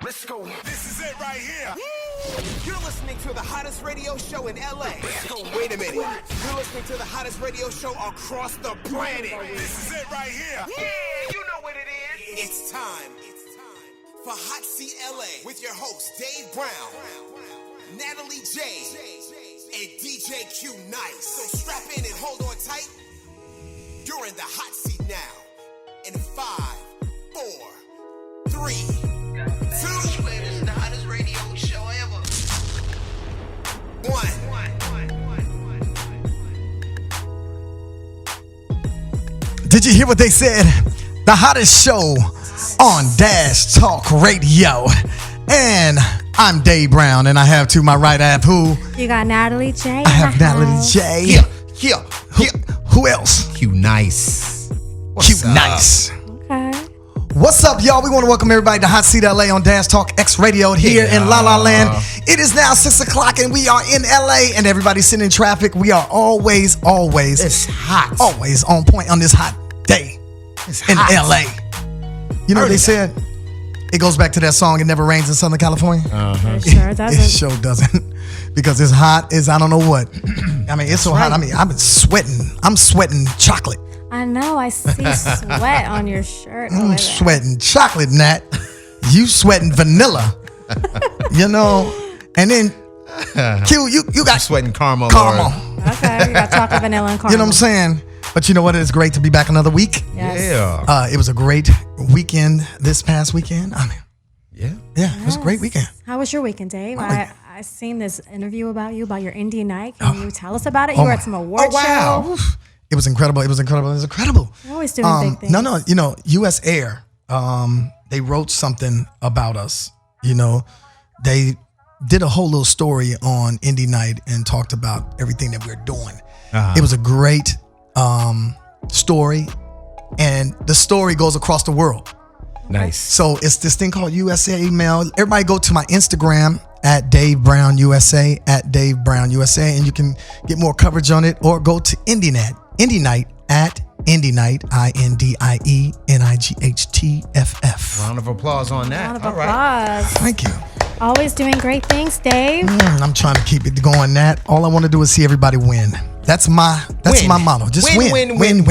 Let's go. This is it right here. You're listening to the hottest radio show in LA. Wait a minute. You're listening to the hottest radio show across the planet. This is it right here. Yeah, you know what it is. It's time for Hot Seat LA with your hosts Dave Brown, Natalie J, and DJ Q Nice. So strap in and hold on tight. You're in the hot seat now. In 5, 4, 3, 2. This is the hottest radio show ever. 1. Did you hear what they said? The hottest show on Dash Talk Radio. And I'm Dave Brown, and I have to my right, I have who? You got Natalie J. I have Natalie J. Here. Who else? Q Nice. Q Nice. Okay. What's up, y'all? We want to welcome everybody to Hot Seat LA on Dash Talk X Radio here in La La Land. It is now 6 o'clock and we are in LA, and everybody's sitting in traffic. We are always It's hot. always on point on this hot day in LA. You know what they said? It goes back to that song, It Never Rains in Southern California. It sure doesn't. It sure doesn't. Because it's hot as I don't know what. I mean, it's so hot. I mean, I'm sweating. I'm sweating chocolate. I know. I see sweat on your shirt. I'm sweating chocolate, Nat. You sweating vanilla. You know? And then, Q, you got sweating caramel. Okay, you got chocolate, vanilla, and caramel. You know what I'm saying? But you know what? It's great to be back another week. Yes. Yeah. It was a great weekend this past weekend. I mean, it was a great weekend. How was your weekend, Dave? Oh, I seen this interview about you, about your indie night. Can you tell us about it? You were at some award show. It was incredible. It was incredible. You're always doing big things. No, you know, US Air, they wrote something about us. You know, they did a whole little story on Indie Night and talked about everything that we're doing. It was a great story, and the story goes across the world. Nice. So it's this thing called USA Email. Everybody go to my Instagram at Dave Brown USA, at Dave Brown USA, and you can get more coverage on it, or go to Indie Night at Indie Night, INDIENIGHTFF. Round of applause on that. Round of All right. applause. Thank you. Always doing great things, Dave. I'm trying to keep it going, Nat. All I want to do is see everybody win. That's my motto. Just win.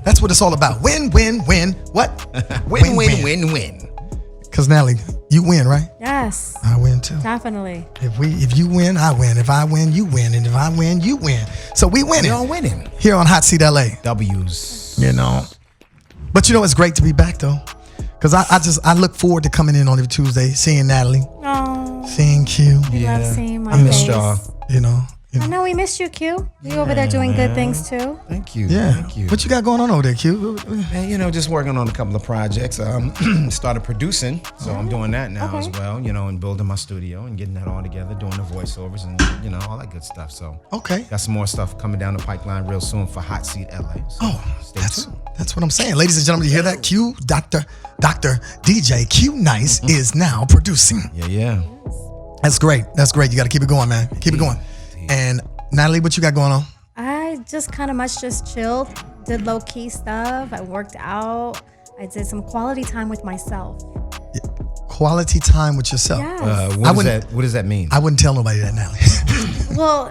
That's what it's all about. Win. What? Win. Because Natalie, you win, right? Yes. I win too. Definitely. If you win, I win. If I win, you win. And if I win, you win. So we winning. We're all winning. Here on Hot Seat LA. W's. You know. But you know, it's great to be back though. Because I look forward to coming in on every Tuesday, seeing Natalie, seeing Q. I love seeing my I missed face. y'all. You know. I know we missed you, Q. You over there doing good things too. Thank you. Yeah. Thank you. What you got going on over there, Q? And, you know, just working on a couple of projects. Started producing, so I'm doing that now as well. You know, and building my studio and getting that all together, doing the voiceovers and you know all that good stuff. So got some more stuff coming down the pipeline real soon for Hot Seat LA. So stay tuned. That's what I'm saying, ladies and gentlemen. You hear that? Q, Dr. DJ Q Nice is now producing. Yeah. That's great. You got to keep it going, man. Keep it going. And Natalie, what you got going on? I just kind of just chilled, did low key stuff. I worked out. I did some quality time with myself. Quality time with yourself. Yes. What does that mean? I wouldn't tell nobody that, Natalie. Well,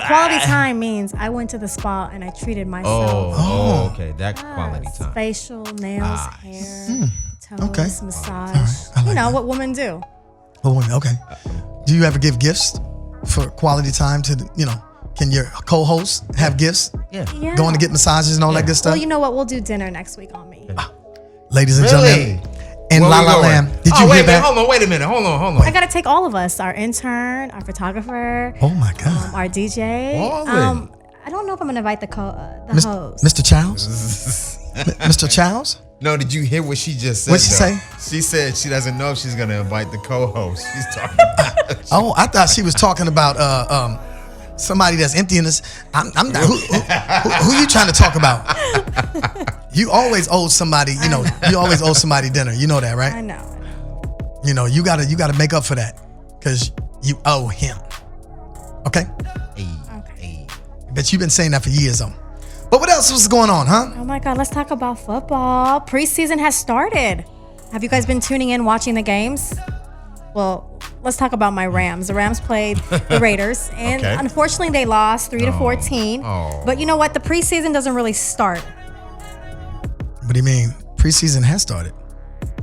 quality time means I went to the spa and I treated myself. Oh, okay. That quality time. Facial, nails, hair, toes, Okay. massage. I like you know that. what women do. Okay. Do you ever give gifts for quality time to, you know, can your co-hosts have gifts? Yeah. Going to get massages and all that good stuff? Well, you know what? We'll do dinner next week on me. Ladies and gentlemen, in La La Land. Did you hear that? Hold on, wait a minute. Hold on. I got to take all of us, our intern, our photographer, Oh my God. our DJ. All I don't know if I'm going to invite the host. Mr. Childs? Mr. Childs? No, did you hear what she just said? What'd she say? She said she doesn't know if she's gonna invite the co-host. She's talking about Oh, I thought she was talking about somebody that's emptying this. I'm not. Who you trying to talk about? You always owe somebody. You know, you always owe somebody dinner. You know that, right? I know. You know, you gotta make up for that because you owe him. Okay. Bet you've been saying that for years, though. But what else was going on, huh? Oh my God, let's talk about football. Preseason has started. Have you guys been tuning in, watching the games? Well, let's talk about my Rams. The Rams played the Raiders, and unfortunately they lost 3-14. But you know what? The preseason doesn't really start. What do you mean? Preseason has started.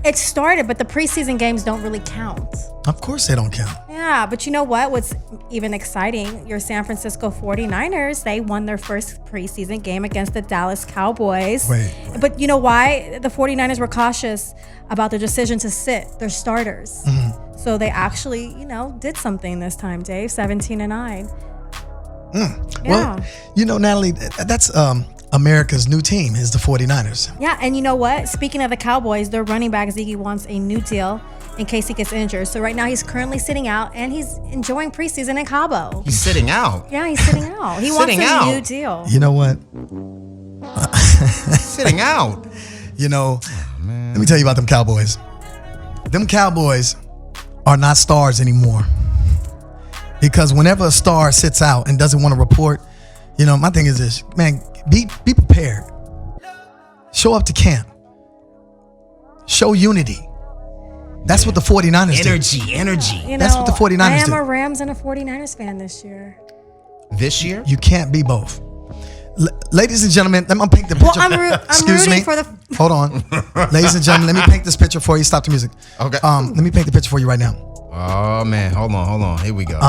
It started, but the preseason games don't really count. Of course they don't count. Yeah, but you know what? What's even exciting, your San Francisco 49ers, they won their first preseason game against the Dallas Cowboys. Wait. But you know why? The 49ers were cautious about their decision to sit their starters. Mm-hmm. So they actually, did something this time, Dave, 17-9. Yeah. Well, Natalie, that's America's new team is the 49ers. Yeah, and you know what? Speaking of the Cowboys, their running back Ziggy wants a new deal in case he gets injured. So right now he's currently sitting out, and he's enjoying preseason in Cabo. He's sitting out. Yeah, he's sitting out. He wants a new deal. You know what? Sitting out. Let me tell you about them Cowboys. Them Cowboys are not stars anymore. Because whenever a star sits out and doesn't want to report, my thing is this, man, be prepared. Show up to camp. Show unity. That's what the 49ers do. Energy. That's what the 49ers I am do. a Rams and a 49ers fan this year. This year? You can't be both. Ladies and gentlemen, let me paint the picture. I'm Excuse rooting me. for the... Hold on. Ladies and gentlemen, let me paint this picture for you. Stop the music. Okay. Let me paint the picture for you right now. Oh, man. Hold on. Here we go.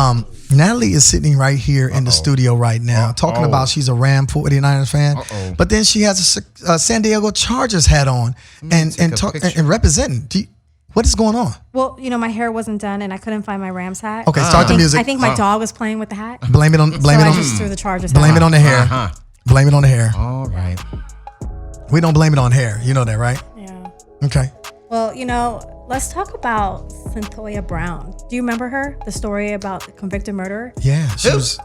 Natalie is sitting right here in the studio right now talking about she's a Ram 49ers fan. But then she has a San Diego Chargers hat on and representing. What is going on? Well, my hair wasn't done and I couldn't find my Rams hat. Okay, start the music. I think my dog was playing with the hat. Blame it on I just threw the Chargers hat. Blame it on the hair. Blame it on the hair. All right. We don't blame it on hair. You know that, right? Yeah. Okay. Well, let's talk about Cynthia Brown. Do you remember her? The story about the convicted murderer? Yeah,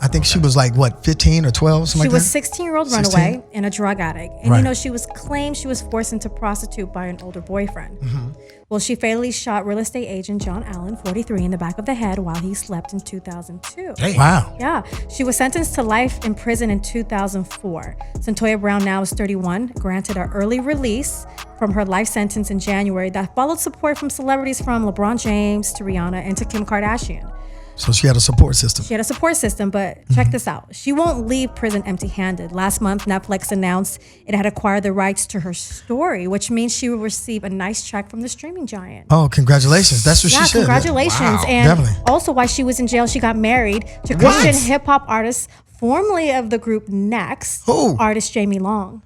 I think she was like, what, 15 or 12, something like that? She was 16-year-old runaway and a drug addict. And Right. she was claimed she was forced into prostitute by an older boyfriend. Mm-hmm. Well, she fatally shot real estate agent John Allen, 43, in the back of the head while he slept in 2002. Hey. Wow. Yeah, she was sentenced to life in prison in 2004. Cynthia Brown now is 31, granted an early release from her life sentence in January that followed support from celebrities from LeBron James to Rihanna and to Kim Kardashian. So she had a support system. She had a support system, but check this out. She won't leave prison empty-handed. Last month, Netflix announced it had acquired the rights to her story, which means she will receive a nice check from the streaming giant. Oh, congratulations. That's what she should. Congratulations. Wow. And Definitely. also while she was in jail, she got married to Christian hip-hop artist, formerly of the group Next, Who? artist Jamie Long.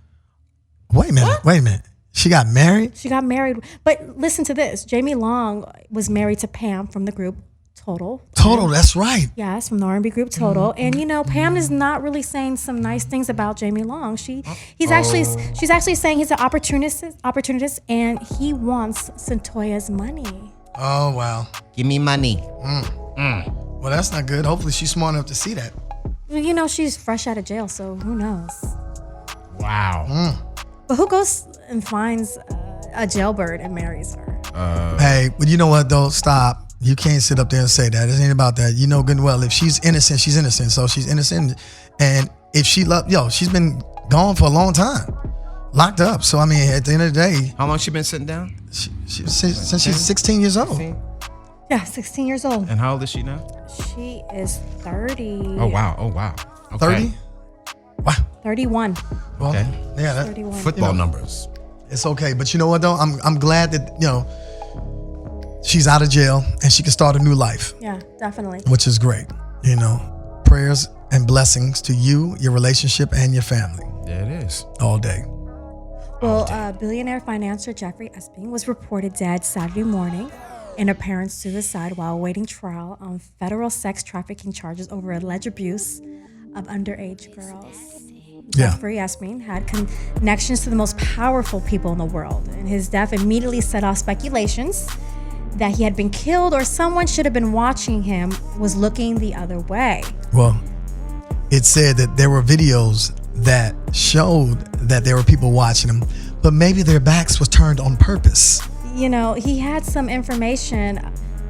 Wait a minute. She got married? She got married. But listen to this. Jamie Long was married to Pam from the group Total, that's right. yes, from the R&B group Total. And Pam is not really saying some nice things about Jamie Long. She's actually saying he's an opportunist, and he wants Cyntoia's money. Oh, wow. Give me money. Well, that's not good. Hopefully she's smart enough to see that. Well, she's fresh out of jail, so who knows? Wow. But who goes and finds a jailbird and marries her? Hey, but you know what, though? Stop. You can't sit up there and say that. It ain't about that. You know good and well, if she's innocent, she's innocent. So she's innocent. And if she she's been gone for a long time. Locked up. So, at the end of the day. How long she been sitting down? Since she's 16 years old. Yeah, 16 years old. And how old is she now? She is 30. Oh, wow. Okay. 30? Wow. 31. Well, Okay. yeah, that, 31. Football numbers. it's okay. But you know what, though? I'm glad that, she's out of jail and she can start a new life. Yeah, definitely. Which is great. Prayers and blessings to you, your relationship, and your family Yeah, it is. all day. Well, billionaire financier Jeffrey Epstein was reported dead Saturday morning in apparent suicide while awaiting trial on federal sex trafficking charges over alleged abuse of underage girls. Yeah. Jeffrey Epstein had connections to the most powerful people in the world, and his death immediately set off speculations that he had been killed or someone should have been watching him was looking the other way. Well, it said that there were videos that showed that there were people watching him, but maybe their backs was turned on purpose. He had some information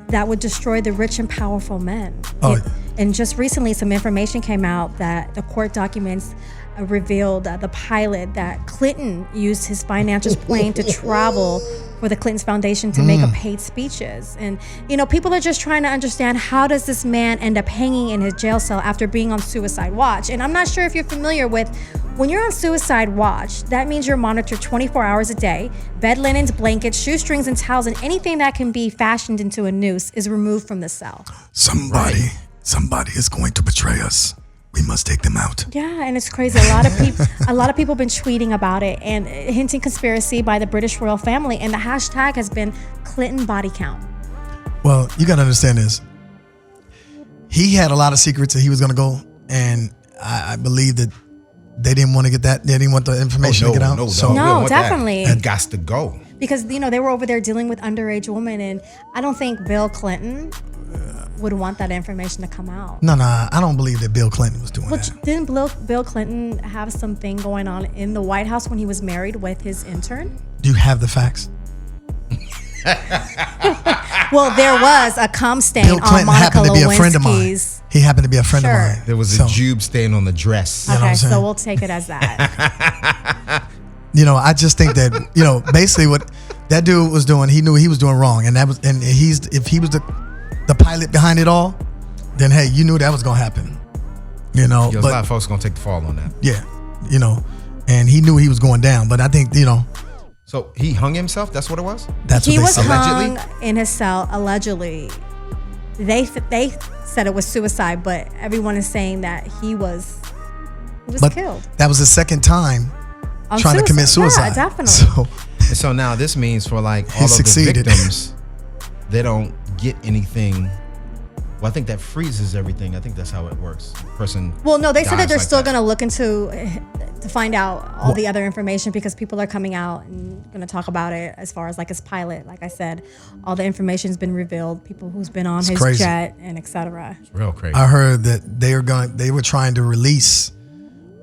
that would destroy the rich and powerful men. Oh. And just recently, some information came out that the court documents revealed the pilot that Clinton used his financial plane to travel for the Clinton's Foundation to make up paid speeches. And, you know, people are just trying to understand, how does this man end up hanging in his jail cell after being on suicide watch? And I'm not sure if you're familiar with, when you're on suicide watch, that means you're monitored 24 hours a day. Bed linens, blankets, shoestrings, and towels, and anything that can be fashioned into a noose is removed from the cell. Somebody is going to betray us. We must take them out. Yeah, and it's crazy. A lot of people have been tweeting about it and hinting conspiracy by the British royal family, and the hashtag has been Clinton body count. Well, you got to understand this. He had a lot of secrets that he was going to go, and I believe that they didn't want to get that. They didn't want the information to get out. No, definitely. It got to go. Because, you know, they were over there dealing with underage women, and I don't think Bill Clinton would want that information to come out. No, I don't believe that Bill Clinton was doing that. Didn't Bill Clinton have something going on in the White House when he was married with his intern? Do you have the facts? Well, there was a cum stain Bill Clinton on Monica happened to be a friend of mine. Lewinsky's. He happened to be a friend of mine. There was a jube stain on the dress. You know what Okay, I'm saying? so we'll take it as that. You know, I just think that, you know, basically what that dude was doing, he knew he was doing wrong, and if he was the pilot behind it all, then hey, you knew that was gonna happen. You know, A lot of folks gonna take the fall on that. Yeah, you know, and he knew he was going down, but I think, you know. So he hung himself? That's what it was? That's He what they was said. hung in his cell, allegedly. They said it was suicide, but everyone is saying that he was killed. That was the second time On trying to commit suicide. Yeah, definitely. So now this means for like all of succeeded. the victims, they don't get anything. Well, I think that freezes everything. I think that's how it works. Well, no, they said that dies they're like still that. going to look into to find out all the other information, because people are coming out and going to talk about it as far as like his pilot. Like I said, all the information's been revealed. People who's been on his crazy. jet and etc. Real crazy. I heard that they were trying to release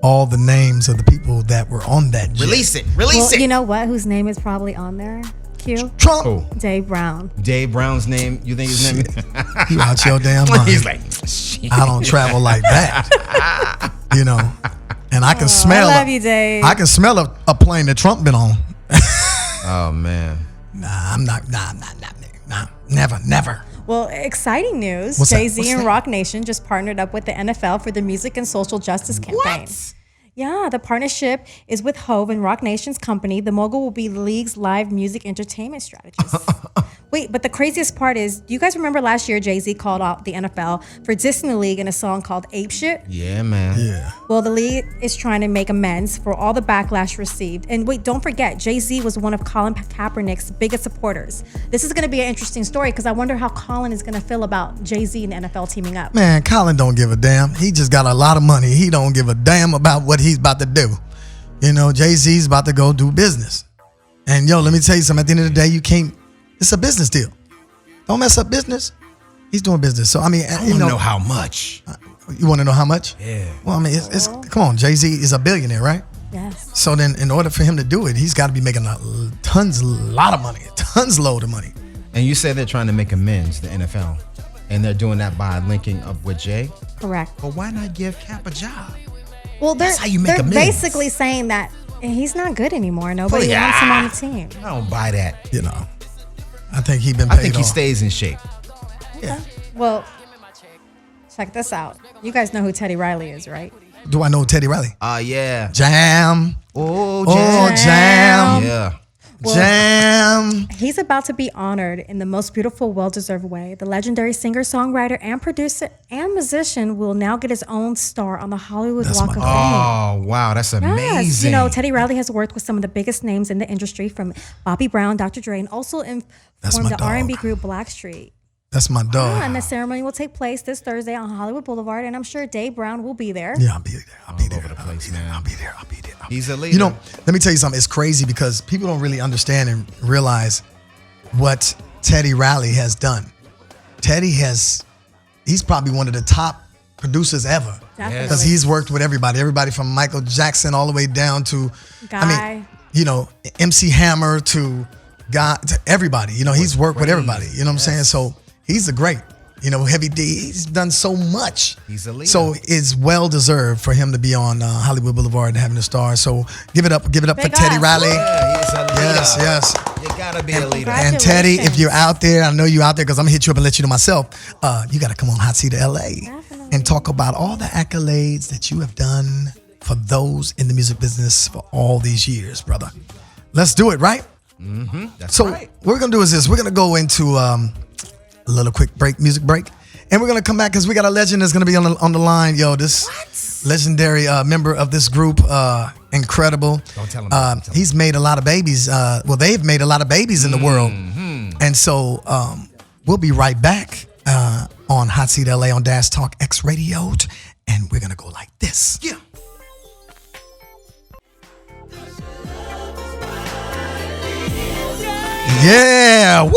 all the names of the people that were on that jet. Release it. Well, you know what? Whose name is probably on there? Q. Trump. Oh, Dave Brown. Dave Brown's name. You think his name? You out your damn mind. He's like, shit. I don't travel like that. You know, and I can smell. I love you, Dave. I can smell a plane that Trump been on. Oh man. I'm not. Never. Well, exciting news. What's that? Jay-Z What's and that? Rock Nation just partnered up with the NFL for the Music and Social Justice campaign. Yeah, the partnership is with Hove and Rock Nation's company. The mogul will be the league's live music entertainment strategist. Wait, but the craziest part is, do you guys remember last year Jay-Z called out the NFL for dissing the league in a song called Ape Shit? Yeah, man. Yeah. Well, the league is trying to make amends for all the backlash received. And wait, don't forget, Jay-Z was one of Colin Kaepernick's biggest supporters. This is going to be an interesting story, because I wonder how Colin is going to feel about Jay-Z and the NFL teaming up. Man, Colin don't give a damn. He just got a lot of money. He don't give a damn about what he's about to do. You know, Jay-Z's about to go do business. And yo, let me tell you something. At the end of the day, you can't. It's a business deal. Don't mess up business. He's doing business. So I mean, I want to know how much. You want to know how much? Yeah. Well, I mean, it's come on. Jay-Z is a billionaire, right? Yes. So then, in order for him to do it, he's got to be making tons load of money. And you say they're trying to make amends, the NFL, and they're doing that by linking up with Jay. Correct. But why not give Cap a job? Well, That's how you make they're amends. basically saying that he's not good anymore. Nobody wants him on the team. I don't buy that. You know, I think he's been I paid think he off. stays in shape. Yeah. Well, check this out. You guys know who Teddy Riley is, right? Do I know Teddy Riley? Yeah. Jam. Oh, Jam. Yeah. Well, Jam. He's about to be honored in the most beautiful, well-deserved way. The legendary singer, songwriter, and producer and musician will now get his own star on the Hollywood Walk of Fame. Oh, wow. That's amazing. Yes, you know, Teddy Riley has worked with some of the biggest names in the industry, from Bobby Brown, Dr. Dre, and also formed the dog. R&B group Blackstreet. That's my dog. And the ceremony will take place this Thursday on Hollywood Boulevard, and I'm sure Dave Brown will be there. Yeah, I'll be there. I'll be there. over the place, man. I'll be there. He's a leader. You know, let me tell you something. It's crazy because people don't really understand and realize what Teddy Riley has done. He's probably one of the top producers ever. Definitely. Because he's worked with everybody from Michael Jackson all the way down to, Guy. you know, MC Hammer to everybody. You know, he's worked with everybody. You know what I'm saying? So he's a great. You know, Heavy D, he's done so much. He's a leader. So it's well deserved for him to be on Hollywood Boulevard and having a star. So give it up for Big Teddy ups. Riley. Yeah, he's a leader. Yes. You got gotta be a leader. And Teddy, if you're out there, I know you're out there because I'm gonna hit you up and let you know myself. You gotta come on Hot Seat LA Definitely. and talk about all the accolades that you have done for those in the music business for all these years, brother. Let's do it, right? Mm-hmm. That's So right. what we're gonna do is this: we're gonna go into a little quick music break, and we're gonna come back because we got a legend that's gonna be on the line. Yo, this legendary member of this group, incredible. Don't tell him. He's made a lot of babies. Well, they've made a lot of babies in the world, and so we'll be right back on Hot Seat LA on Dash Talk X Radio, and we're gonna go like this. Yeah. Yeah, woo!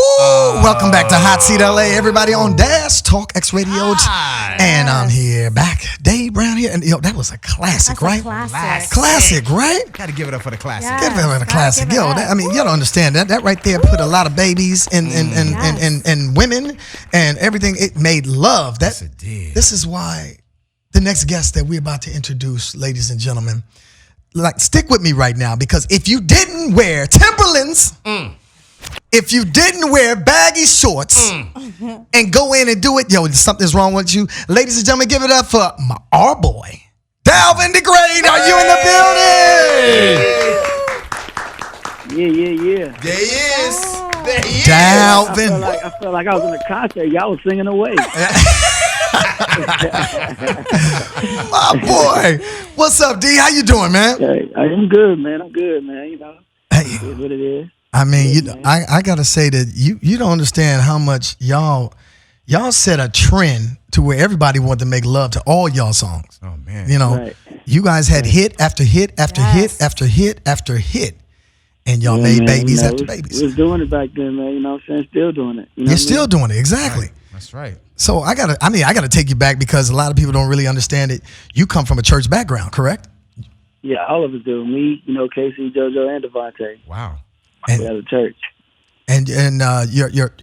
Welcome back to Hot Seat LA, everybody on Dash Talk X Radio, and I'm here back, Dave Brown here, and that was a classic, That's right? a classic. Classic, right? Gotta give it up for the classic. Yeah. Give it a Gotta classic, give it yo. up. You don't understand that right there put a lot of babies and women and everything. It made love. Yes, it did. This is why the next guest that we're about to introduce, ladies and gentlemen, like stick with me right now because if you didn't wear Timberlands. If you didn't wear baggy shorts and go in and do it, yo, something's wrong with you. Ladies and gentlemen, give it up for our boy, Dalvin Degrate. Are you in the building? Yeah. There he is. There he is. Dalvin. I felt like I was in a concert. Y'all was singing away. My boy. What's up, D? How you doing, man? Hey, I'm good, man. You know, Hey, it is what it is. I mean, I gotta say that you don't understand how much y'all set a trend to where everybody wanted to make love to all y'all songs. Oh man. You know, Right. you guys had hit after hit after hit after hit after hit, and y'all made man, babies you know, after we babies. was doing it back then, man. You know what I'm saying? Still doing it. You know You're what I still mean? doing it, exactly. That's right. So I gotta take you back because a lot of people don't really understand it. You come from a church background, correct? Yeah, all of us do. Me, you know, Casey, JoJo, and Devontae. Wow. We had a church. And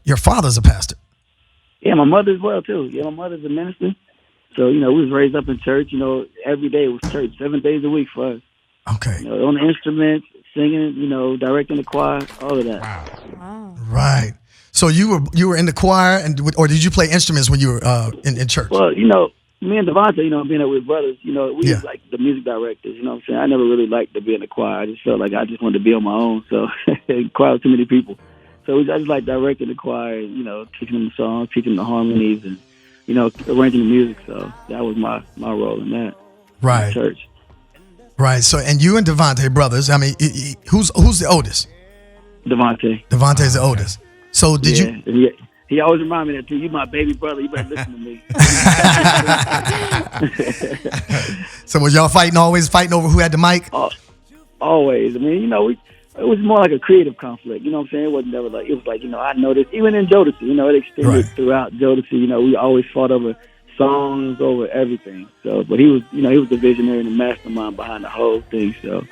your father's a pastor. Yeah, my mother as well too. Yeah, my mother's a minister. So you know, we was raised up in church. You know, every day was church, 7 days a week for us. Okay, You know, on the instruments, singing. You know, directing the choir, all of that. Wow. Wow. right. So you were in the choir, or did you play instruments when you were in church? Well, you know, me and Devontae, you know, being up with brothers, you know, we Yeah. was like the music directors. You know what I'm saying? I never really liked to be in the choir. I just felt like I just wanted to be on my own. So choir was too many people. So I just like directing the choir, and, you know, teaching them the songs, teaching them the harmonies, and you know, arranging the music. So that was my role in that. Right. In church. Right. So, and you and Devontae brothers. I mean, who's the oldest? Devontae. Devontae's the oldest. So did you? And he always remind me that too. You my baby brother. You better listen to me. So was y'all always fighting over who had the mic? Always. I mean, you know, it was more like a creative conflict. You know what I'm saying? It wasn't never like, it was like, you know, I noticed, even in Jodeci, you know, it extended Right. throughout Jodeci. You know, we always fought over songs, over everything. So, but he was, you know, he was the visionary and the mastermind behind the whole thing. So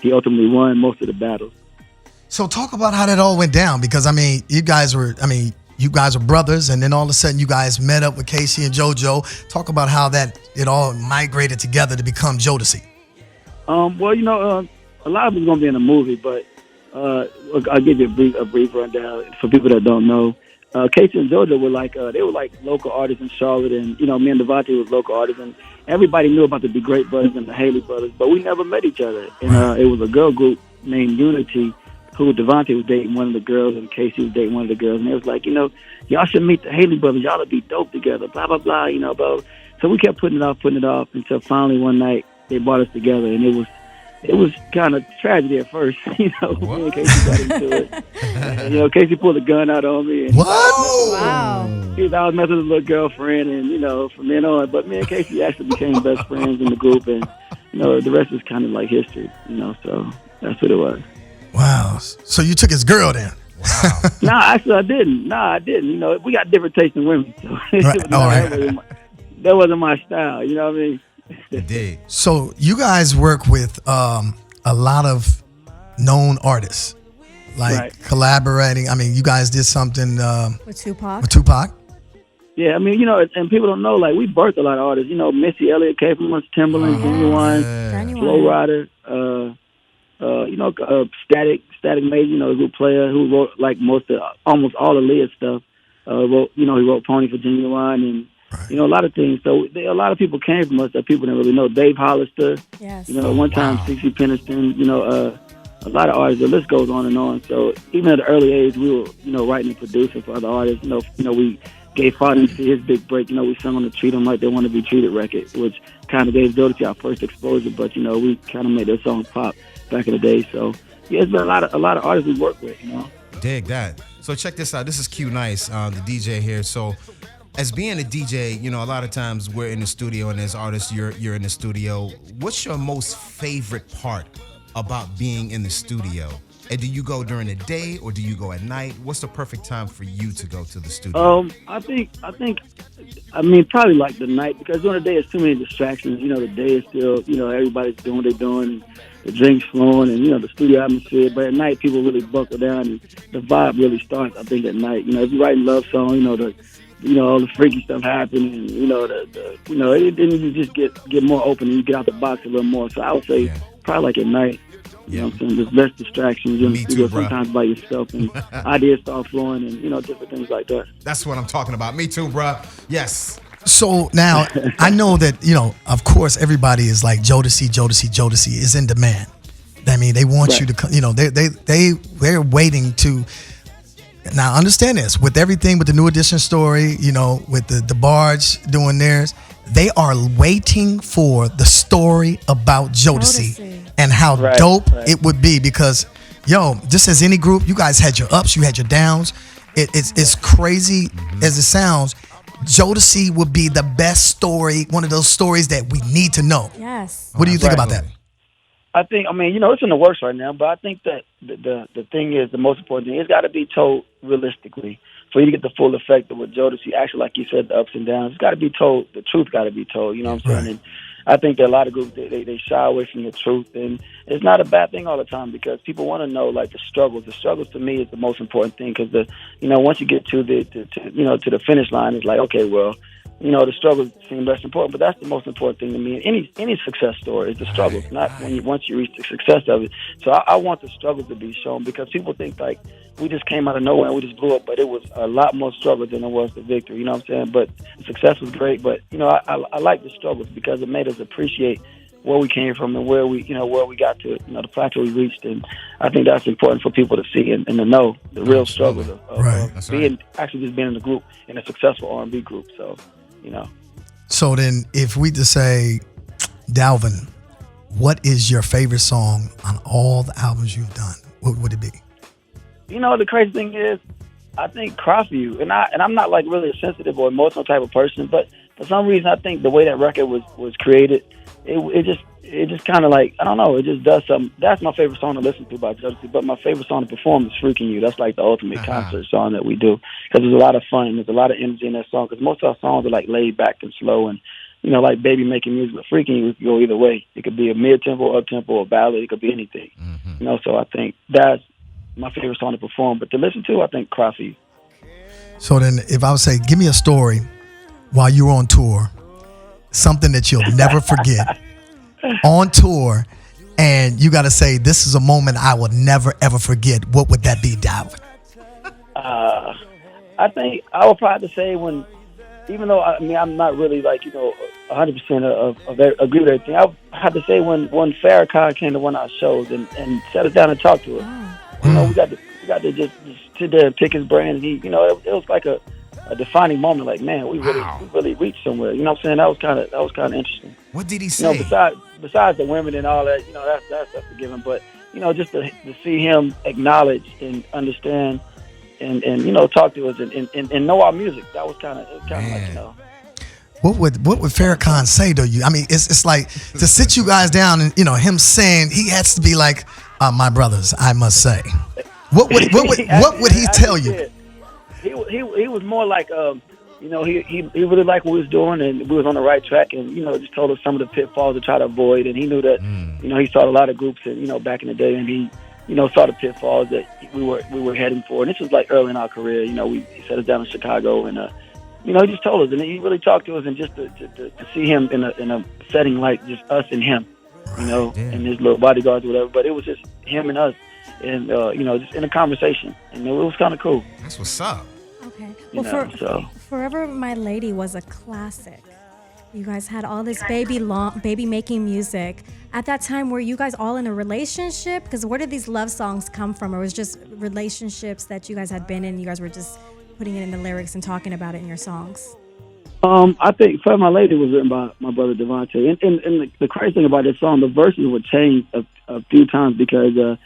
he ultimately won most of the battles. So talk about how that all went down because I mean, you guys were brothers, and then all of a sudden you guys met up with Casey and JoJo. Talk about how that it all migrated together to become Jodeci. Well, you know, a lot of it's going to be in the movie, but I'll give you a brief rundown for people that don't know. Casey and JoJo were like they were like local artists in Charlotte, and you know, me and Devontae was local artists, and everybody knew about the Degrate brothers and the Haley brothers, but we never met each other. And it was a girl group named Unity, who Devontae was dating one of the girls, and Casey was dating one of the girls, and it was like, you know, y'all should meet the Haley brothers, y'all would be dope together, blah blah blah, you know, blah. So we kept putting it off until finally one night they brought us together, and it was kind of tragedy at first, you know. Me and Casey got into it. And, you know, Casey pulled a gun out on me. And What? Wow. He was always messing with his little girlfriend, and, you know, from then on. But me and Casey actually became best friends in the group, and, you know, the rest is kind of like history, you know, so that's what it was. Wow. So you took his girl then? Wow. Actually, I didn't. I didn't. You know, we got different tastes in women, so Right. All right. that wasn't my style, you know what I mean? Indeed. So you guys work with a lot of known artists, like Right. collaborating. I mean, you guys did something With Tupac. with Tupac. Yeah, I mean, you know, and people don't know, like, we birthed a lot of artists. You know, Missy Elliott came from us, Timberland, Genuine, Genuine. Flow Rider, Static Major, a good player who wrote like almost all of Leah's stuff. He wrote Pony for Genuine and a lot of things. So a lot of people came from us that people didn't really know. Dave Hollister, yes. One time C.C. Peniston, a lot of artists. The list goes on and on. So even at an early age, we were writing and producing for other artists. We gave Farty his big break. We sung on the Treat 'Em Like They Want to Be Treated record, which kind of gave Jodeci our first exposure. But we kind of made those songs pop back in the day. So yeah, it's been a lot of artists we work with. Dig that. So check this out. This is Q Nice, the DJ here. So as being a DJ, a lot of times we're in the studio, and as artists, you're in the studio. What's your most favorite part about being in the studio? And do you go during the day or do you go at night? What's the perfect time for you to go to the studio? I think probably like the night, because during the day it's too many distractions. The day is still, everybody's doing what they're doing, the drinks flowing, and the studio atmosphere. But at night people really buckle down, and the vibe really starts, I think, at night. If you're writing love songs, all the freaky stuff happening, and then you just get more open and you get out the box a little more. So I would say probably like at night. You know what I'm saying? There's less distractions. You're in the studio sometimes by yourself, and ideas start flowing, and different things like that. That's what I'm talking about. Me too, bruh. Yes. So now I know that of course everybody is like Jodeci is in demand. I mean, they want you to they're waiting to. Now understand this, with everything, with the New Edition story, with the Barge doing theirs, they are waiting for the story about Jodeci and how dope it would be, because just as any group, you guys had your ups, you had your downs. It's crazy as it sounds. Jodeci would be the best story, one of those stories that we need to know. Yes. What do you think about that? I think, it's in the works right now, but I think that the thing is, the most important thing, it's got to be told realistically for you to get the full effect of what Jodeci, actually, like you said, the ups and downs. It's got to be told, the truth got to be told, you know what I'm saying? And I think that a lot of groups, they shy away from the truth, and it's not a bad thing all the time, because people want to know, like, the struggles. The struggles, to me, is the most important thing, because once you get to the finish line, it's like, okay, well, the struggles seem less important, but that's the most important thing to me. Any success story is the struggles, not once you reach the success of it. So I want the struggles to be shown, because people think like we just came out of nowhere and we just blew up, but it was a lot more struggle than it was the victory. You know what I'm saying? But the success was great, but I like the struggles, because it made us appreciate where we came from and where we got to, the plateau we reached. And I think that's important for people to see and to know the real struggles of being actually just being in a group, in a successful R&B group. So. So then, if we just say, Dalvin, what is your favorite song on all the albums you've done? What would it be? The crazy thing is, I think Cry For You, and I'm not like really a sensitive or emotional type of person, but for some reason I think the way that record was created, it just kind of like, I don't know, it just does something. That's my favorite song to listen to by Jodeci, but my favorite song to perform is Freaking You. That's like the ultimate concert song that we do, because there's a lot of fun and there's a lot of energy in that song, because most of our songs are like laid back and slow, and like baby making music. But Freaking You can go either way. It could be a mid-tempo, up-tempo, or ballad. It could be anything. So I think that's my favorite song to perform, but to listen to, I think Cry For You. So then, if I would say, give me a story while you were on tour, something that you'll never forget on tour, and you got to say, this is a moment I will never ever forget, what would that be, Dalvin? I think I would probably say when, even though I'm not really like 100% of agree with everything, I have to say when Farrakhan came to one of our shows and sat us down and talked to us. We got to just sit there and pick his brain. And he, it was like a defining moment. Like, man, we really reached somewhere. You know what I'm saying? That was kind of interesting. What did he say? Besides the women and all that, that's a given. But just to see him acknowledge and understand and talk to us and know our music, that was kind of like. What would Farrakhan say to you? I mean, it's like to sit you guys down and him saying, he has to be like, my brothers, I must say. What would he tell you? He was more like he really liked what we was doing, and we was on the right track, and just told us some of the pitfalls to try to avoid. And he knew that he saw a lot of groups and back in the day, and he saw the pitfalls that we were heading for. And this was like early in our career. He set us down in Chicago, and he just told us, and he really talked to us, and just to see him in a setting like just us and him. and his little bodyguards or whatever. But it was just him and us, and just in a conversation, and it was kind of cool. That's what's up. Okay. Well, Forever My Lady was a classic. You guys had all this baby making music. At that time, were you guys all in a relationship? Because where did these love songs come from? Or was it just relationships that you guys had been in? You guys were just putting it in the lyrics and talking about it in your songs? I think Forever My Lady was written by my brother Devontae. And the crazy thing about this song, the verses would change a few times because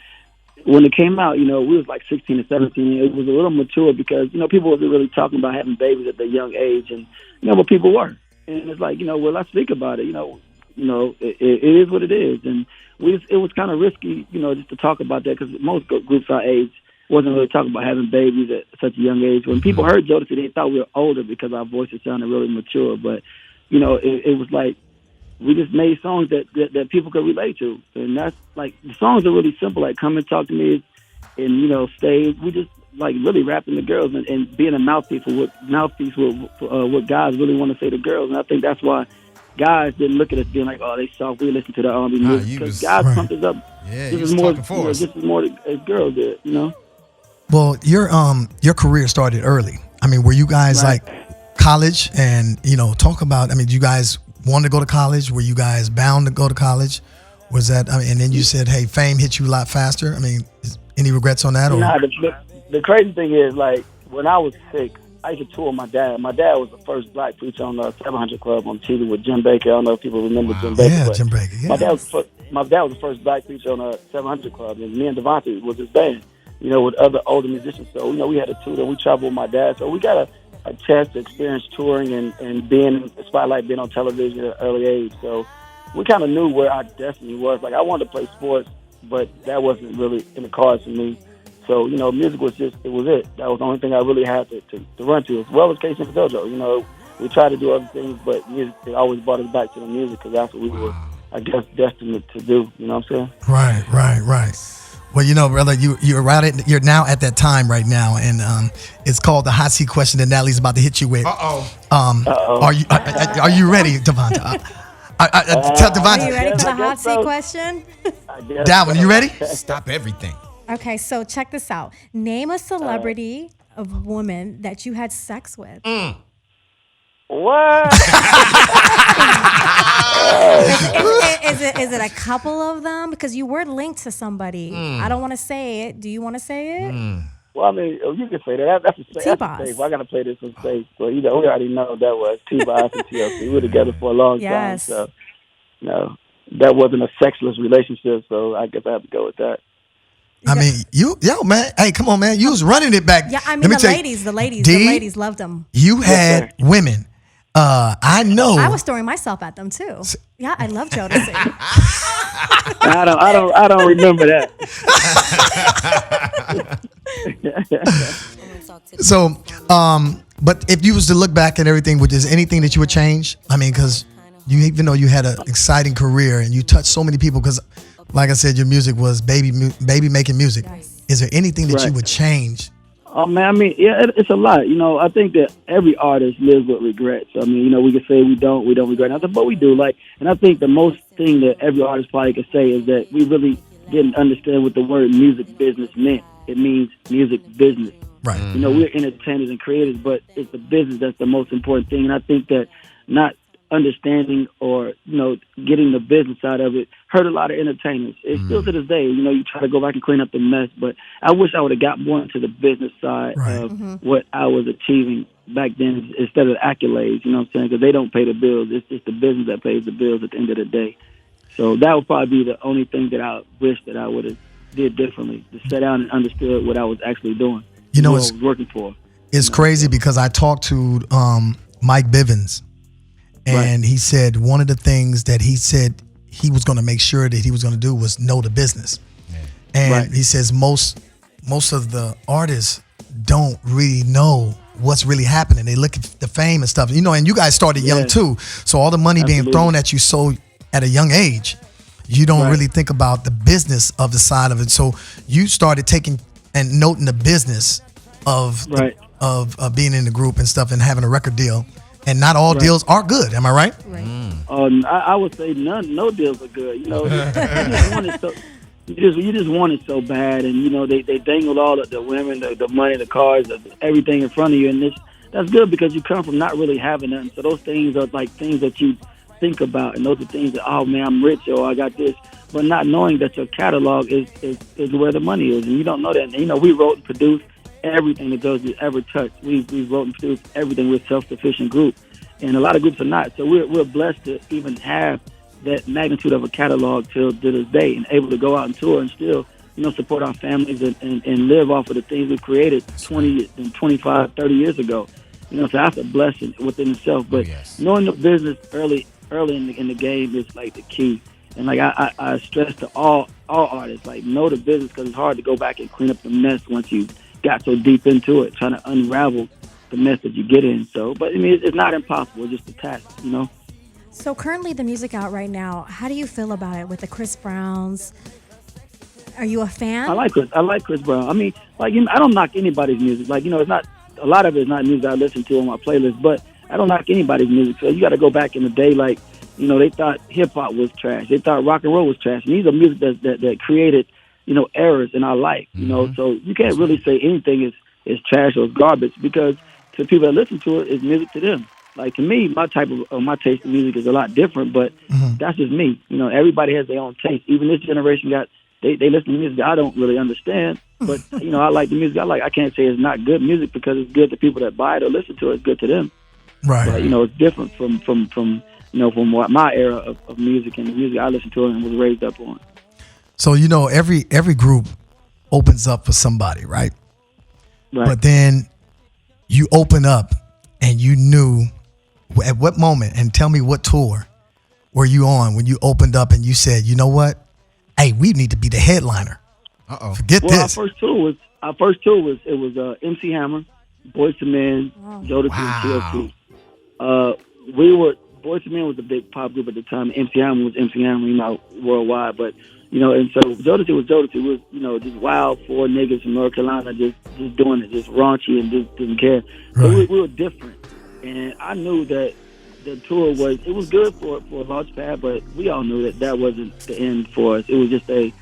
when it came out, we was like 16 or 17. It was a little mature because, people wasn't really talking about having babies at their young age. And, but people were. And it's like, let's think about it. It is what it is. And it was kind of risky, just to talk about that because most groups our age wasn't really talking about having babies at such a young age. When people heard Jodeci, they thought we were older because our voices sounded really mature. But, it was like we just made songs that people could relate to. And that's like the songs are really simple, like Come and Talk to Me and, Stay. We just like really rapping the girls and being a mouthpiece for what guys really want to say to girls. And I think that's why guys didn't look at us being like, oh, they soft. We listen to the R&B music because guys pumped us up. Yeah, this is more as girls did, Well, your career started early. I mean, were you guys like college and, talk about, do you guys want to go to college? Were you guys bound to go to college? Was that, and then you said, hey, fame hit you a lot faster. Any regrets on that? Or? Nah, the crazy thing is, like, when I was 6, I used to tour with my dad. My dad was the first black preacher on the 700 Club on TV with Jim Baker. I don't know if people remember Jim Baker. Yeah, Jim Baker, yeah. My dad was the first black preacher on the 700 Club, and me and Devontae was his band, with other older musicians. So, we had a tour that we traveled with my dad. So we got a chance to experience touring and being in the spotlight, being on television at an early age. So we kind of knew where our destiny was. Like, I wanted to play sports, but that wasn't really in the cards for me. So, music was it was it. That was the only thing I really had to run to, as well as Casey and Dojo. We tried to do other things, but music, it always brought us back to the music because that's what we were, I guess, destined to do. You know what I'm saying? Right. Well, brother, you're now at that time right now, and it's called the hot seat question that Natalie's about to hit you with. Are you ready, Devontae? Tell Devontae. Are you ready for the hot seat question? Dalvin, you ready? Stop everything. Okay, so check this out. Name a celebrity of woman that you had sex with. What? Is it a couple of them? Because you were linked to somebody. I don't want to say it. Do you want to say it? Well, you can say that. That's a safe. I got to play this on safe. So, we already know what that was. T-Boss and TLC. We were together for a long time. So, no, that wasn't a sexless relationship. So, I guess I have to go with that. Man. Hey, come on, man. You was running it back. Yeah, the ladies loved them. You had women. I know. I was throwing myself at them too. Yeah, I love Jodeci. I don't remember that. So, but if you was to look back at everything, was there anything that you would change? Because even though you had an exciting career and you touched so many people, because like I said, your music was baby making music. Yes. Is there anything that you would change? Oh man, it's a lot. I think that every artist lives with regrets. We could say we don't regret nothing, but we do. And I think the most thing that every artist probably could say is that we really didn't understand what the word music business meant. It means music business. Right. We're entertainers and creators, but it's the business that's the most important thing. And I think that not understanding or, getting the business side of it hurt a lot of entertainers. It's still to this day, you try to go back and clean up the mess, but I wish I would have got more into the business side of what I was achieving back then instead of the accolades, you know what I'm saying? Because they don't pay the bills. It's just the business that pays the bills at the end of the day. So that would probably be the only thing that I wish that I would have did differently, to sit down and understood what I was actually doing, what I was working for. It's crazy because I talked to Mike Bivens, and he said one of the things that he said he was going to make sure that he was going to do was know the business. And he says most of the artists don't really know what's really happening. They look at the fame and stuff, and you guys started young too. So all the money being thrown at you so at a young age, you don't really think about the business of the side of it. So you started taking and noting the business of being in the group and stuff and having a record deal. and not all deals are good. Am I right? Right. I would say no deals are good. You know, you just want it so bad, and you know they dangle all of the women, the money, the cars, everything in front of you, and that's good because you come from not really having nothing. So those things are like things that you think about, and those are things that, oh man, I'm rich, or I got this, but not knowing that your catalog is where the money is, and you don't know that. And, you know, we wrote and produced everything that Jodeci ever touched. We wrote and produced everything. We're a self-sufficient group, and a lot of groups are not. So we're blessed to even have that magnitude of a catalog to this day, and able to go out and tour and still, you know, support our families and live off of the things we've created 20 and 25, 30 years ago. You know, so that's a blessing within itself. But knowing the business early in the game is like the key. And like I stress to all artists, like, know the business, because it's hard to go back and clean up the mess once you got so deep into it, trying to unravel the mess that you get in. So, but I mean, it's not impossible. It's just a task, you know. So currently, the music out right now, how do you feel about it with the Chris Browns? Are you a fan? I like Chris Brown. I mean, like, you know, I don't knock anybody's music. Like, you know, it's not, a lot of it is not music I listen to on my playlist, but I don't knock anybody's music. So you got to go back in the day, like, you know, they thought hip hop was trash. They thought rock and roll was trash. And these are music that created, you know, errors in our life. You know, so you can't really say anything is trash or garbage, because to people that listen to it, it's music to them. Like, to me, my taste in music is a lot different, but that's just me. You know, everybody has their own taste. Even this generation they listen to music I don't really understand, but you know, I like the music I like. I can't say it's not good music because it's good to people that buy it or listen to it. It's good to them. Right. But, you know, it's different from you know, from what my era of music and the music I listened to and was raised up on. So, you know, every group opens up for somebody, right? Right. But then you open up and you knew at what moment, and tell me what tour were you on when you opened up and you said, you know what? Hey, we need to be the headliner. Forget Well, this. Our first tour was MC Hammer, Boyz II Men, Jodeci, and TLC. Boyz II Men was a big pop group at the time. MC Hammer was MC Hammer, you know, worldwide. But, you know, and so Jodeci was Jodeci. It was, you know, just wild four niggas from North Carolina just doing it, just raunchy and just didn't care. Right. So we were different. And I knew that the tour was good for a launch pad, but we all knew that wasn't the end for us. It was just a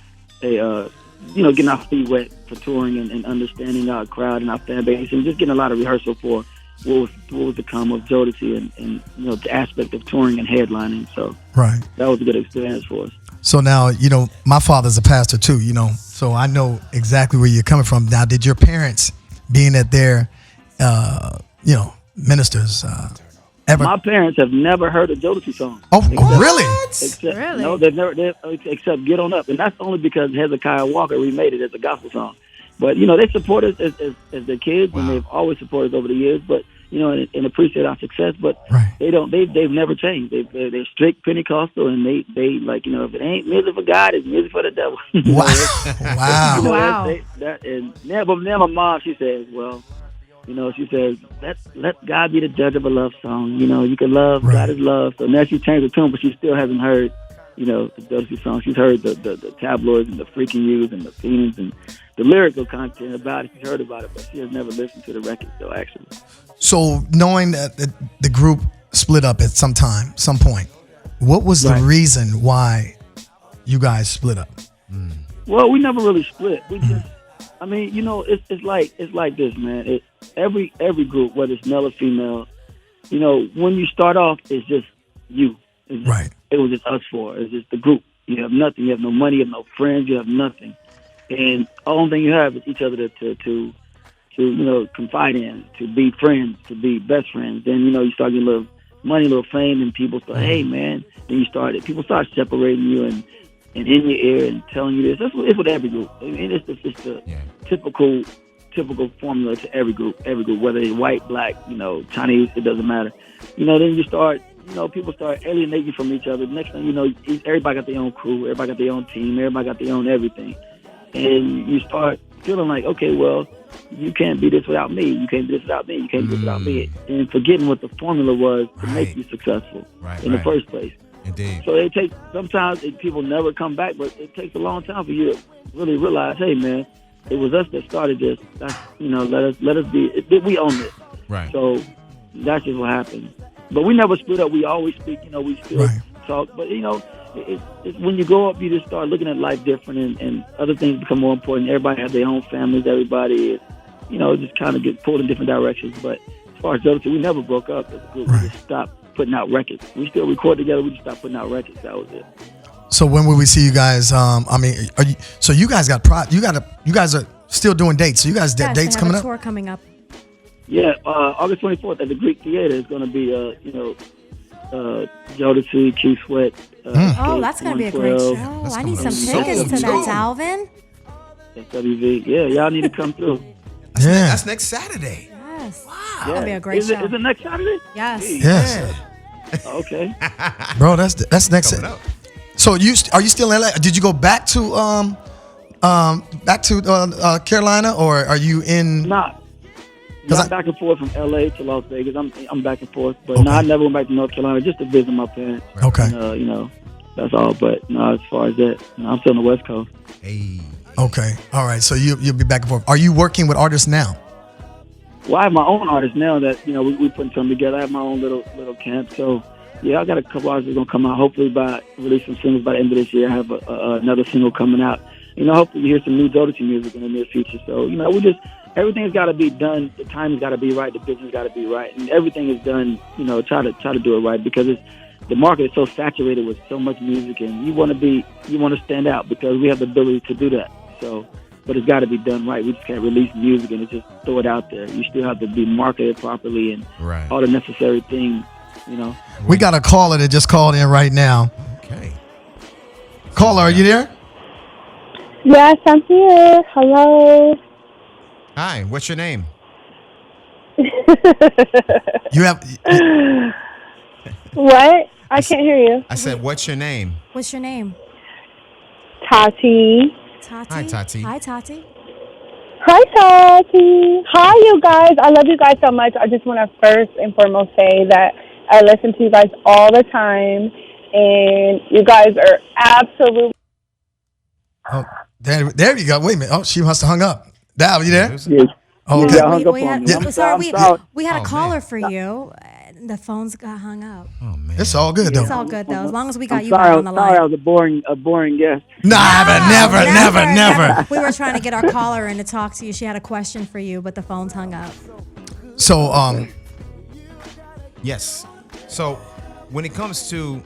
you know, getting our feet wet for touring and understanding our crowd and our fan base, and just getting a lot of rehearsal for what was to come of Jodeci and you know, the aspect of touring and headlining. So Right. that was a good experience for us. So now, you know, my father's a pastor too, you know, so I know exactly where you're coming from. Now, did your parents, being that they're, you know, ministers, ever? My parents have never heard a Jodeci song. Oh, really? Really? No, they've never, except Get On Up. And that's only because Hezekiah Walker remade it as a gospel song. But, you know, they support us as their kids, and they've always supported us over the years, but, you know, and appreciate our success. But they've never changed. They're strict Pentecostal, and they like, you know, if it ain't music for God, it's music for the devil. Wow. You know, Wow. But now my mom, she says, well, you know, she says, let God be the judge of a love song. You know, you can love, God is love. So now she changed the tune, but she still hasn't heard, you know, the Jodeci song. She's heard the tabloids and the freaking yous and the fiends and the lyrical content about it. She's heard about it, but she has never listened to the record, though, actually. So knowing that the group split up at some point, what was the reason why you guys split up? Well, we never really split. We just, I mean, you know, it's like this, man. Every group, whether it's male or female, you know, when you start off, it's just you. It's just, it was just us four. It's just the group. You have nothing. You have no money. You have no friends. You have nothing. And the only thing you have is each other to you know, confide in, to be friends, to be best friends. Then, you know, you start getting a little money, a little fame, and people start, hey, man. Then people start separating you and in your ear and telling you this. It's with every group. I mean, it's the typical formula to every group, whether it's white, black, you know, Chinese, it doesn't matter. You know, then you start, you know, people start alienating from each other. Next thing you know, everybody got their own crew, everybody got their own team, everybody got their own everything. And you start feeling like, okay, well, you can't be this without me. You can't do this without me. You can't do this without me. And forgetting what the formula was to make you successful in the first place. Indeed. So it takes, sometimes people never come back, but it takes a long time for you to really realize, hey, man, it was us that started this. That's, you know, let us be, we own it. Right. So that's just what happened. But we never split up. We always speak. We still talk. But when you grow up, you just start looking at life different, and other things become more important. Everybody has their own families. Everybody is, just kind of get pulled in different directions. But as far as Jodeci, we never broke up as a group. We just stopped putting out records. We still record together. We just stopped putting out records. That was it. So when will we see you guys? So you guys you guys are still doing dates. So you guys dates coming up? Tour coming up. Yeah, August 24th at the Greek Theater is going to be, Jodeci, Keith Sweat. That's going to be a great show. I need some tickets to that, Dalvin. SWV. Yeah, y'all need to come through. That's next Saturday. Yes. Wow. It's going to be a great show. Is it next Saturday? Yes. Jeez. Yes. Okay. Bro, that's next Saturday. So are you still in LA? Did you go back to Carolina, or are you in? Nah. I'm back and forth from LA to Las Vegas. I'm back and forth, but I never went back to North Carolina just to visit my parents. Okay. And, that's all. But no, as far as that, I'm still on the West Coast. Hey. Okay. All right. So you'll be back and forth. Are you working with artists now? Well, I have my own artists now that we putting something together. I have my own little camp. So yeah, I got a couple artists that's gonna come out. Hopefully by release some singles by the end of this year. I have another single coming out. Hopefully you hear some new Jodeci music in the near future. So we just. Everything's got to be done. The timing's got to be right. The business got to be right, and everything is done. Try to do it right because the market is so saturated with so much music, and you want to stand out because we have the ability to do that. So, but it's got to be done right. We just can't release music and just throw it out there. You still have to be marketed properly and all the necessary things. We got a caller that just called in right now. Okay. Caller, are you there? Yes, I'm here. Hello. Hi, what's your name? You have What? I can't hear you. I said, what's your name? What's your name? Tati. Tati. Hi, Tati. Hi, Tati. Hi, Tati. Hi, you guys. I love you guys so much. I just want to first and foremost say that I listen to you guys all the time, and you guys are absolutely. Oh, there you go. Wait a minute. Oh, she must have hung up. Dal, you there? Yes. Oh, okay. We had a caller for you. The phones got hung up. Oh man, it's all good though. It's all good though, as long as we got you sorry, back on the line. Sorry, I was a boring guest. Never. We were trying to get our caller in to talk to you. She had a question for you, but the phones hung up. So, yes. So, when it comes to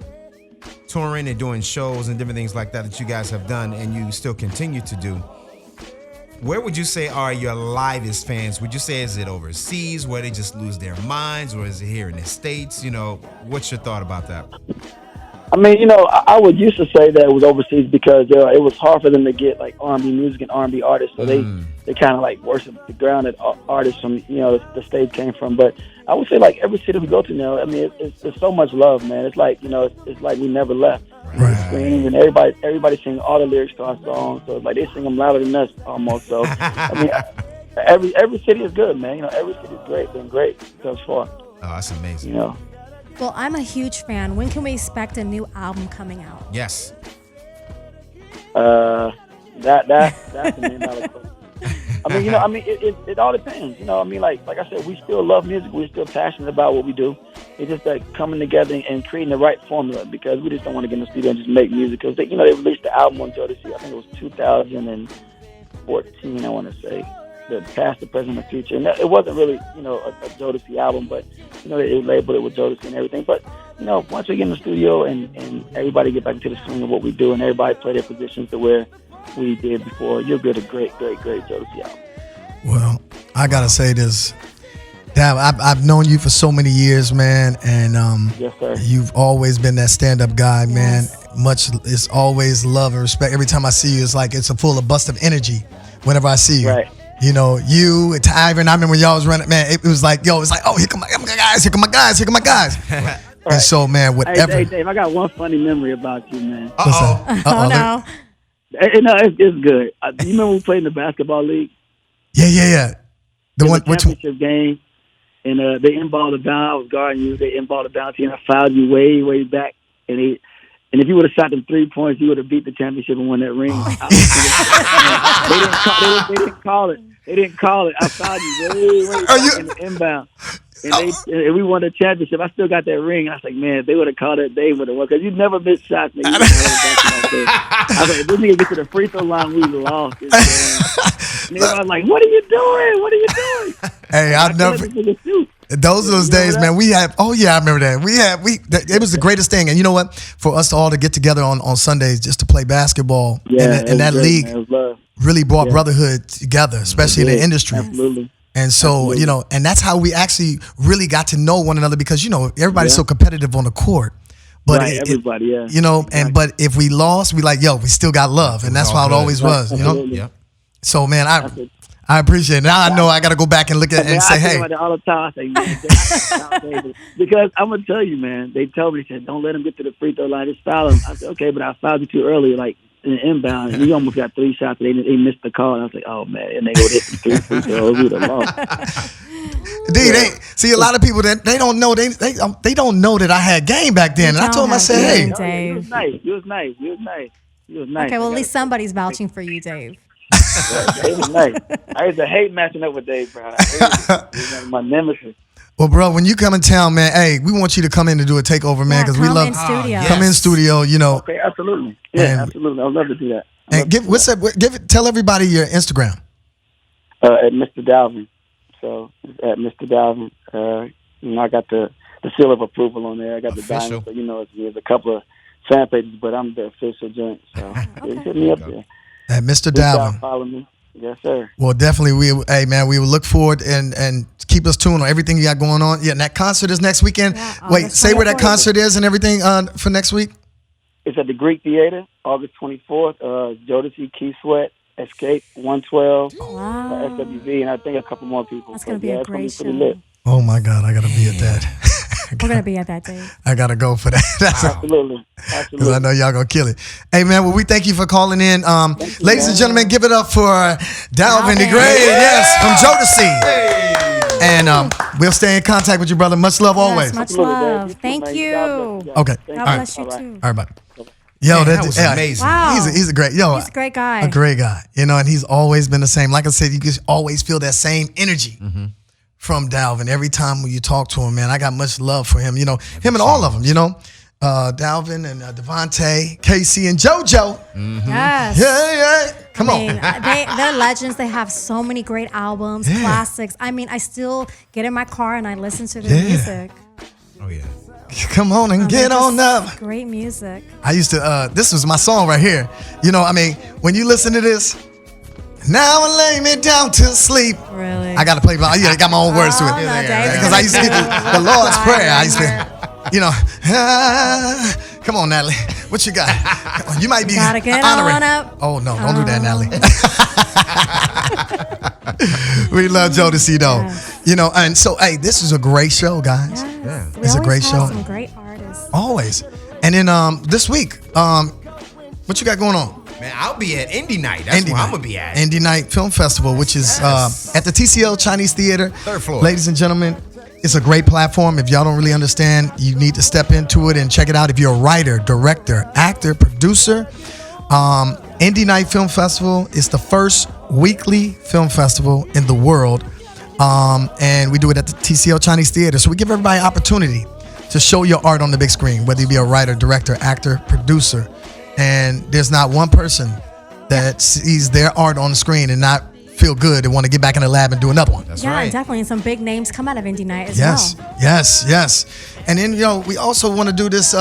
touring and doing shows and different things like that you guys have done and you still continue to do, where would you say are your livest fans? Would you say is it overseas where they just lose their minds, or is it here in the States? What's your thought about that? I mean, I would used to say that it was overseas because it was hard for them to get like R&B music and R&B artists, so they kind of like worship the ground that artists from the States came from. But I would say like every city we go to now, I mean, it's so much love, man. It's like it's like we never left. Right. And everybody sing all the lyrics to our songs, so it's like they sing them louder than us almost. So I mean, every city is good, man. Every city is great, been great thus far. Oh, that's amazing. Well, I'm a huge fan. When can we expect a new album coming out? Yes. That's the $1 million question. I mean, it all depends. Like I said, we still love music. We're still passionate about what we do. It's just like coming together and creating the right formula because we just don't want to get in the studio and just make music. Because they released the album on Jodeci. I think it was 2014. I want to say the past, the present, and the future. And it wasn't really a Jodeci album, but they labeled it with Jodeci and everything. But once we get in the studio and everybody get back into the swing of what we do and everybody play their positions to where we did before, you'll get a great Jodeci album. Well, I gotta say this, Dab, I've known you for so many years, man, and yes, sir. You've always been that stand-up guy, man. It's always love and respect. Every time I see you, it's like it's full of bust of energy. Whenever I see you, right. You and Tyron. I remember when y'all was running, man. It was like, oh, here come my guys, here come my guys. Right. And so, man, whatever. Hey, Dave, I got one funny memory about you, man. Oh no. It's good. You remember we played in the basketball league? Yeah. The championship game, and they in-balled it down. I was guarding you. They in-balled it down to you, and I fouled you way back. And if you would have shot them 3 points, you would have beat the championship and won that ring. They didn't call it. They didn't call it. I fouled you way back in the inbound. and we won the championship. I still got that ring. I was like, man, if they would have called it, they would have won. Because you never miss shots, nigga. I was like, if this nigga get to the free throw line, we lost. And I was like, what are you doing? What are you doing? Hey, I'll never. Those days, man. We had. Oh yeah, I remember that. It was the greatest thing. And you know what? For us all to get together on Sundays just to play basketball, and that great, league really brought brotherhood together, especially in the industry. Absolutely. And so, and that's how we actually really got to know one another because, everybody's so competitive on the court. But everybody, but if we lost, we we still got love. And that's how it always was, Yeah. So, man, I appreciate it. Now I know I got to go back and look at it and say, hey. All the time, I say, man, because I'm going to tell you, man, they told me, they said, don't let him get to the free throw line. Just foul him. I said, okay, but I fouled you too early, like, in the inbound, and we almost got 3 shots. They missed the call, and I was like, "Oh man!" And they go hit the 3 free throws. We would have lost. Dude, see a lot of people that they don't know they don't know that I had game back then. And I told them, I said, "Hey, Dave. You was nice. Okay, well at least somebody's vouching for you, Dave. Dave was nice. I used to hate matching up with Dave Brown. He was my nemesis. Well, bro, when you come in town, man, hey, we want you to come in to do a takeover, man, because we love in studio. come in studio. Okay, absolutely. Yeah, absolutely. I'd love to do that. And tell everybody your Instagram. At Mr. Dalvin. So at Mr. Dalvin, I got the seal of approval on there. I got Official. the diamond. So there's a couple of fan pages, but I'm the official joint. So hit me up there. At Mr. Dalvin. Follow me. Yes, sir. Well, definitely. We will look forward and keep us tuned on everything you got going on. Yeah, and that concert is next weekend. Yeah, wait, say where that concert is and everything for next week. It's at the Greek Theater, August 24th. Jodeci, Key Sweat, Escape, 112, SWV, and I think a couple more people. That's going to be a great show. Lit. Oh, my God. I got to be at that. We're going to be at that day. I got to go for that. Absolutely. Because I know y'all going to kill it. Hey, man, well, we thank you for calling in. Ladies and gentlemen, give it up for Dalvin Degrate, yes, from Jodeci. Hey. And we'll stay in contact with you, brother. Much love always. Yes, much love. Thank you. Okay. God bless you, too. All right, bye. Yo, that was amazing. Wow. He's a great, He's a great guy. A great guy, and he's always been the same. Like I said, you can always feel that same energy from Dalvin every time when you talk to him, man. I got much love for him, him and all of them, Dalvin and Devontae, Casey and JoJo. Yes. Yeah. Come on. They're legends. They have so many great albums, classics. I mean, I still get in my car and I listen to their music. Oh yeah. Come on and get on up. Great music. I used to, this was my song right here. When you listen to this, now I lay me down to sleep. Really? I got to play, I got my own words to it. Because I used to get the Lord's Prayer. I used to, come on, Natalie. What you got? You might be Gotta get honoring. on up. Oh, no, don't do that, Natalie. We love Jodeci, though. And so, hey, this is a great show, guys. Yes. It's a great show. Some great artists. Always. And then this week, what you got going on? Man, I'll be at Indie Night. That's where I'm going to be at. Indie Night Film Festival, which is at the TCL Chinese Theater. 3rd floor. Ladies and gentlemen, it's a great platform. If y'all don't really understand, you need to step into it and check it out. If you're a writer, director, actor, producer, Indie Night Film Festival is the first weekly film festival in the world. And we do it at the TCL Chinese Theater. So we give everybody an opportunity to show your art on the big screen, whether you be a writer, director, actor, producer. And there's not one person that sees their art on the screen and not feel good and want to get back in the lab and do another one. That's right. Definitely. And some big names come out of Indie Night as well. Yes. And then, we also want to do this.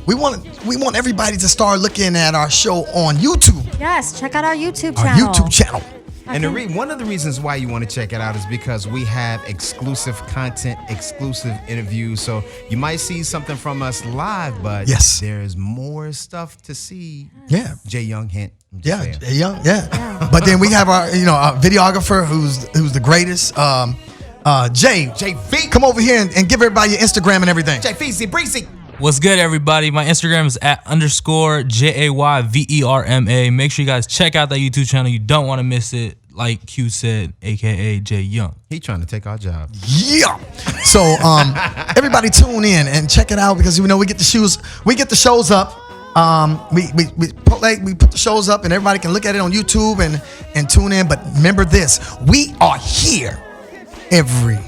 We want everybody to start looking at our show on YouTube. Yes, check out our YouTube channel. Our YouTube channel. And one of the reasons why you want to check it out is because we have exclusive content, exclusive interviews. So you might see something from us live, but there's more stuff to see. Yeah. Jay Young, hint. Jay Young, yeah. But then we have our videographer who's the greatest. Jay V. Come over here and give everybody your Instagram and everything. Jay Feezy Breezy. What's good, everybody? My Instagram is @_JAYVERMA. Make sure you guys check out that YouTube channel. You don't want to miss it. Like Q said, aka Jay Young. He trying to take our job. Yeah. So everybody tune in and check it out because we get the shows up. We put the shows up and everybody can look at it on YouTube and tune in. But remember this: we are here every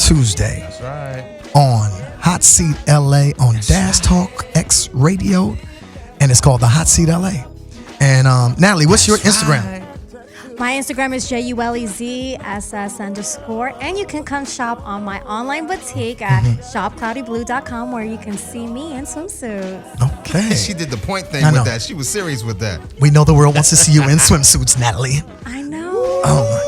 Tuesday. That's right. On Hot Seat LA on Dash Talk X Radio, and it's called the Hot Seat LA. And Natalie, what's your Instagram? Right. My Instagram is JULEZSS_, and you can come shop on my online boutique at shopcloudyblue.com, where you can see me in swimsuits. Okay. She did the point thing I know. with that. She was serious with that. We know the world wants to see you in swimsuits, Natalie. I know. Oh my.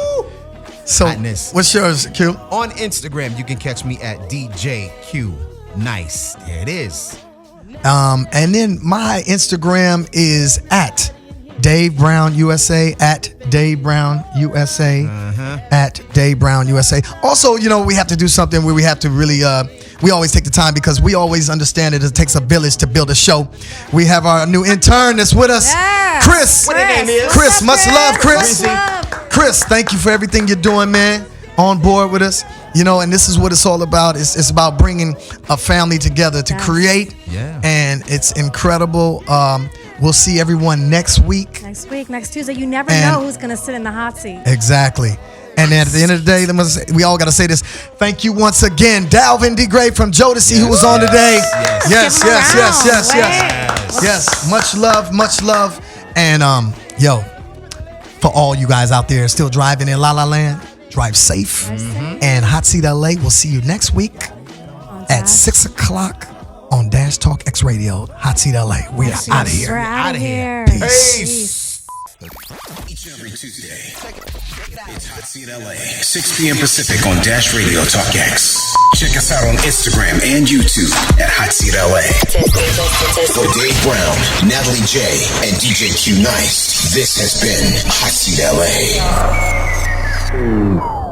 So, Hotness. what's yours, Q? On Instagram, you can catch me at DJQ Nice. There it is. And then my Instagram is at Dave Brown USA, at Dave Brown USA, at Dave Brown USA. Also, you know, we have to do something where we have to really, we always take the time because we always understand that it takes a village to build a show. We have our new intern that's with us, Yes. Chris. What her name is? Chris, much love, Chris. Much love. Chris, thank you for everything you're doing, man. On board with us, you know, and this is what it's all about. It's about bringing a family together to create, and it's incredible. We'll see everyone next week. Next Tuesday. You never know who's going to sit in the hot seat. Exactly. And then at the end of the day, we all got to say this. Thank you once again, Dalvin Degrate from Jodeci, who was on today. Yes. Much love. And yo, for all you guys out there still driving in La La Land, drive safe. And Hot Seat LA, we'll see you next week at 6 o'clock on Dash Talk X Radio. Hot Seat LA. We are out of here. We're out of here. Peace. Each and every Tuesday, it's Hot Seat LA, 6 p.m. Pacific on Dash Radio Talk X. Check us out on Instagram and YouTube at Hot Seat LA. For Dave Brown, Natalie J, and DJ Q Nice, this has been Hot Seat LA.